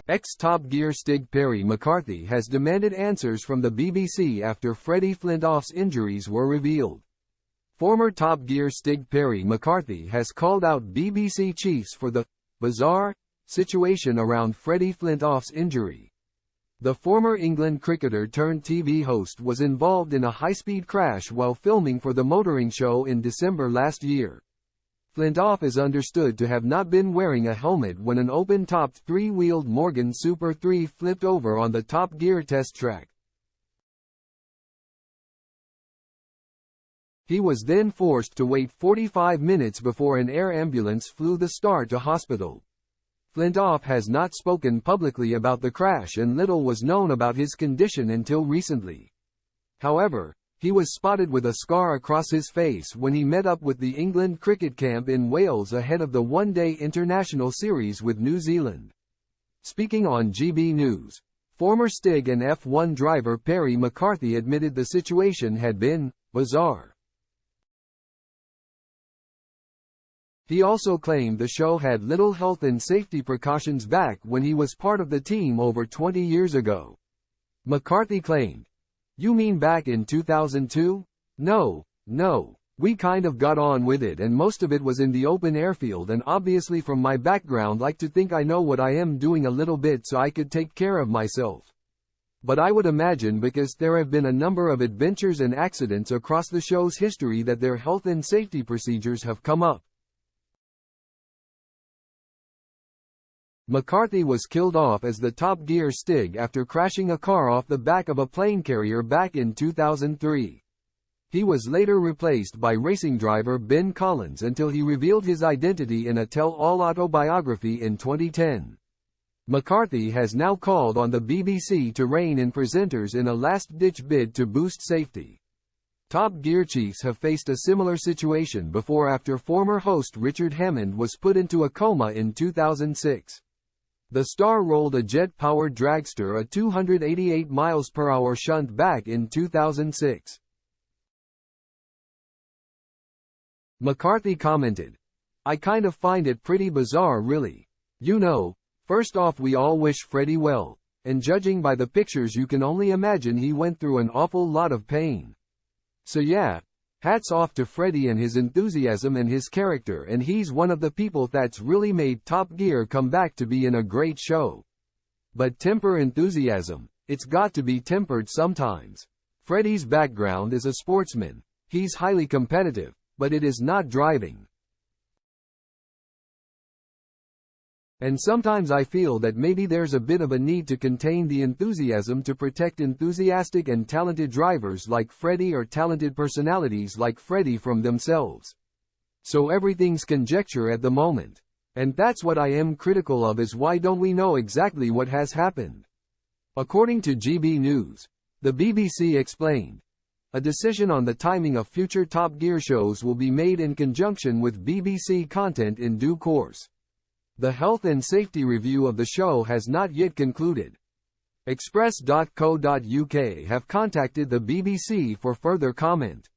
Ex-Top Gear Stig Perry McCarthy has demanded answers from the BBC after Freddie Flintoff's injuries were revealed. Former Top Gear Stig Perry McCarthy has called out BBC chiefs for the bizarre situation around Freddie Flintoff's injury. The former England cricketer turned TV host was involved in a high-speed crash while filming for the motoring show in December last year. Flintoff is understood to have not been wearing a helmet when an open-topped three-wheeled Morgan Super 3 flipped over on the Top Gear test track. He was then forced to wait 45 minutes before an air ambulance flew the star to hospital. Flintoff has not spoken publicly about the crash and little was known about his condition until recently. However, he was spotted with a scar across his face when he met up with the England cricket camp in Wales ahead of the one-day international series with New Zealand. Speaking on GB News, former Stig and F1 driver Perry McCarthy admitted the situation had been bizarre. He also claimed the show had little health and safety precautions back when he was part of the team over 20 years ago. McCarthy claimed, "You mean back in 2002? No. We kind of got on with it and most of it was in the open airfield and obviously from my background like to think I know what I am doing a little bit so I could take care of myself. But I would imagine because there have been a number of adventures and accidents across the show's history that their health and safety procedures have come up." McCarthy was killed off as the Top Gear Stig after crashing a car off the back of a plane carrier back in 2003. He was later replaced by racing driver Ben Collins until he revealed his identity in a tell-all autobiography in 2010. McCarthy has now called on the BBC to rein in presenters in a last-ditch bid to boost safety. Top Gear chiefs have faced a similar situation before after former host Richard Hammond was put into a coma in 2006. The star rolled a jet-powered dragster a 288 mph shunt back in 2006. McCarthy commented, "I kind of find it pretty bizarre really. You know, first off we all wish Freddie well, and judging by the pictures you can only imagine he went through an awful lot of pain. So yeah, hats off to Freddie and his enthusiasm and his character and he's one of the people that's really made Top Gear come back to be in a great show. But temper enthusiasm, it's got to be tempered sometimes. Freddie's background is a sportsman, he's highly competitive, but it is not driving. And sometimes I feel that maybe there's a bit of a need to contain the enthusiasm to protect enthusiastic and talented drivers like Freddie or talented personalities like Freddie from themselves. So everything's conjecture at the moment. And that's what I am critical of is why don't we know exactly what has happened?" According to GB News, the BBC explained, "A decision on the timing of future Top Gear shows will be made in conjunction with BBC content in due course. The health and safety review of the show has not yet concluded." Express.co.uk have contacted the BBC for further comment.